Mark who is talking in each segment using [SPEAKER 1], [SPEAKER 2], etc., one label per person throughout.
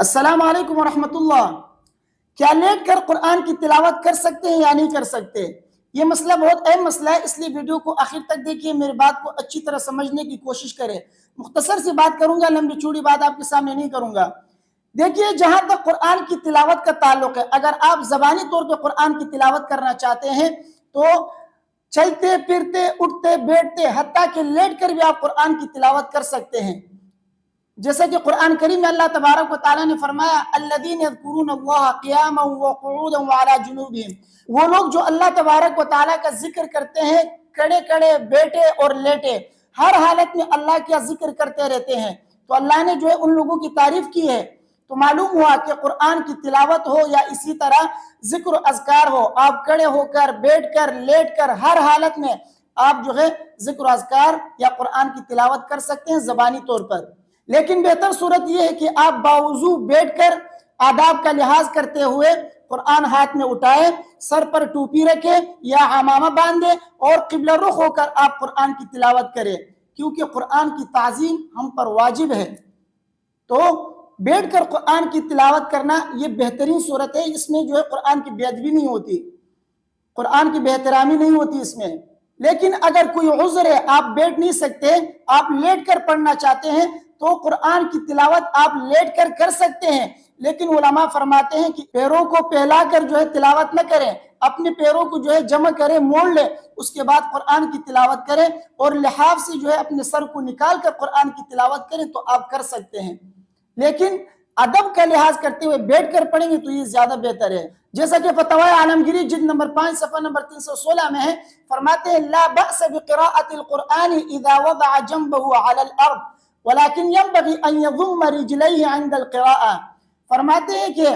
[SPEAKER 1] السلام علیکم ورحمۃ اللہ۔ کیا لیٹ کر قرآن کی تلاوت کر سکتے ہیں یا نہیں کر سکتے؟ یہ مسئلہ بہت اہم مسئلہ ہے، اس لیے ویڈیو کو آخر تک دیکھیے، میری بات کو اچھی طرح سمجھنے کی کوشش کریں۔ مختصر سی بات کروں گا، لمبی چوڑی بات آپ کے سامنے نہیں کروں گا۔ دیکھیے، جہاں تک قرآن کی تلاوت کا تعلق ہے، اگر آپ زبانی طور پہ قرآن کی تلاوت کرنا چاہتے ہیں تو چلتے پھرتے اٹھتے بیٹھتے حتیٰ کہ لیٹ کر بھی آپ قرآن کی تلاوت کر سکتے ہیں۔ جیسا کہ قرآن کریم میں اللہ تبارک و تعالیٰ نے فرمایا الذین یذکرون اللہ قیاما وقعودا وعلی جنوبہم، وہ لوگ جو اللہ تبارک و تعالیٰ کا ذکر کرتے ہیں کھڑے کھڑے بیٹھے اور لیٹے، ہر حالت میں اللہ کا ذکر کرتے رہتے ہیں۔ تو اللہ نے جو ہے ان لوگوں کی تعریف کی ہے، تو معلوم ہوا کہ قرآن کی تلاوت ہو یا اسی طرح ذکر و اذکار ہو، آپ کھڑے ہو کر بیٹھ کر لیٹ کر ہر حالت میں آپ جو ہے ذکر و اذکار یا قرآن کی تلاوت کر سکتے ہیں زبانی طور پر۔ لیکن بہتر صورت یہ ہے کہ آپ باوضو بیٹھ کر آداب کا لحاظ کرتے ہوئے قرآن ہاتھ میں اٹھائے، سر پر ٹوپی رکھے یا عمامہ باندھے اور قبلہ رخ ہو کر آپ قرآن کی تلاوت کریں، کیونکہ قرآن کی تعظیم ہم پر واجب ہے۔ تو بیٹھ کر قرآن کی تلاوت کرنا یہ بہترین صورت ہے، اس میں جو ہے قرآن کی بے ادبی نہیں ہوتی، قرآن کی بے احترامی نہیں ہوتی اس میں۔ لیکن اگر کوئی عذر ہے، آپ بیٹھ نہیں سکتے، آپ لیٹ کر پڑھنا چاہتے ہیں، تو قرآن کی تلاوت آپ لیٹ کر کر سکتے ہیں، لیکن علماء فرماتے ہیں کہ پیروں کو پھیلا کر جو ہے تلاوت نہ کریں، اپنے پیروں کو جو ہے جمع کریں، موڑ لیں، اس کے بعد قرآن کی تلاوت کریں، اور لحاف سے جو ہے اپنے سر کو نکال کر قرآن کی تلاوت کریں تو آپ کر سکتے ہیں۔ لیکن ادب کا لحاظ کرتے ہوئے بیٹھ کر پڑھیں گے تو یہ زیادہ بہتر ہے۔ جیسا کہ فتاوی عالمگیری جلد نمبر 5 صفحہ نمبر 316 میں ہے، فرماتے ہیں لا بأس بقراءة القرآن اذا وضع جنبه على الارض ولیکن ينبغي ان يضم رجليه عند القراءة۔ فرماتے ہیں کہ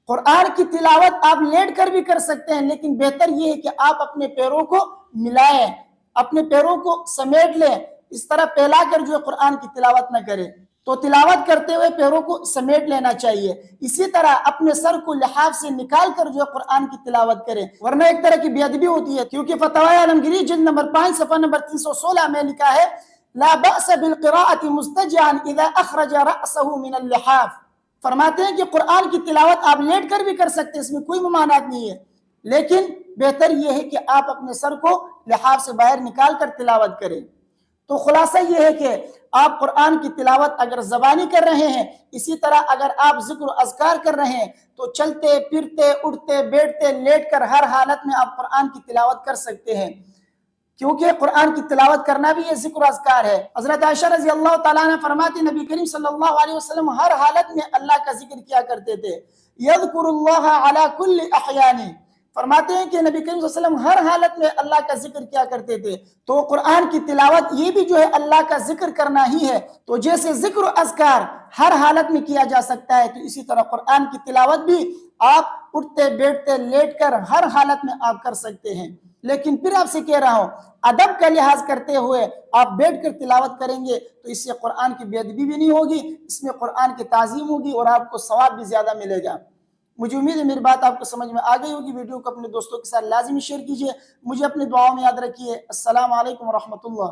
[SPEAKER 1] قرآن کی تلاوت آپ لیٹ کر بھی کر سکتے ہیں، لیکن بہتر یہ ہے کہ آپ اپنے پیروں کو ملائیں، اپنے پیروں کو سمیٹ لیں، اس طرح پھیلا کر جو ہے قرآن کی تلاوت نہ کریں۔ تو تلاوت کرتے ہوئے پیروں کو سمیٹ لینا چاہیے، اسی طرح اپنے سر کو لحاف سے نکال کر جو ہے قرآن کی تلاوت کریں، ورنہ ایک طرح کی بے ادبی ہوتی ہے۔ کیونکہ فتاوی عالمگیری جلد نمبر 5 صفحہ نمبر 316 میں لکھا ہے لا بأس بالقراءة مستجعا اذا اخرج رأسه من اللحاف۔ فرماتے ہیں کہ قرآن کی تلاوت آپ لیٹ کر بھی کر سکتے ہیں، اس میں کوئی ممانعت نہیں ہے، لیکن بہتر یہ ہے کہ آپ اپنے سر کو لحاف سے باہر نکال کر تلاوت کریں۔ تو خلاصہ یہ ہے کہ آپ قرآن کی تلاوت اگر زبانی کر رہے ہیں، اسی طرح اگر آپ ذکر و اذکار کر رہے ہیں تو چلتے پھرتے اٹھتے بیٹھتے لیٹ کر ہر حالت میں آپ قرآن کی تلاوت کر سکتے ہیں، کیونکہ قرآن کی تلاوت کرنا بھی یہ ذکر و اذکار ہے۔ حضرت عائشہ رضی اللہ تعالیٰ عنہ فرماتی نبی کریم صلی اللہ علیہ وسلم ہر حالت میں اللہ کا ذکر کیا کرتے تھے، یذکر اللہ علی کل احیان۔ فرماتے ہیں کہ نبی کریم صلی اللہ علیہ وسلم ہر حالت میں اللہ کا ذکر کیا کرتے تھے۔ تو قرآن کی تلاوت یہ بھی جو ہے اللہ کا ذکر کرنا ہی ہے۔ تو جیسے ذکر و اذکار ہر حالت میں کیا جا سکتا ہے، تو اسی طرح قرآن کی تلاوت بھی آپ اٹھتے بیٹھتے لیٹ کر ہر حالت میں آپ کر سکتے ہیں۔ لیکن پھر آپ سے کہہ رہا ہوں، ادب کا لحاظ کرتے ہوئے آپ بیٹھ کر تلاوت کریں گے تو اس سے قرآن کی بے ادبی بھی نہیں ہوگی، اس میں قرآن کی تعظیم ہوگی اور آپ کو ثواب بھی زیادہ ملے گا۔ مجھے امید ہے میری بات آپ کو سمجھ میں آ گئی ہوگی۔ ویڈیو کو اپنے دوستوں کے ساتھ لازمی شیئر کیجیے، مجھے اپنی دعاؤں میں یاد رکھیے۔ السلام علیکم ورحمۃ اللہ۔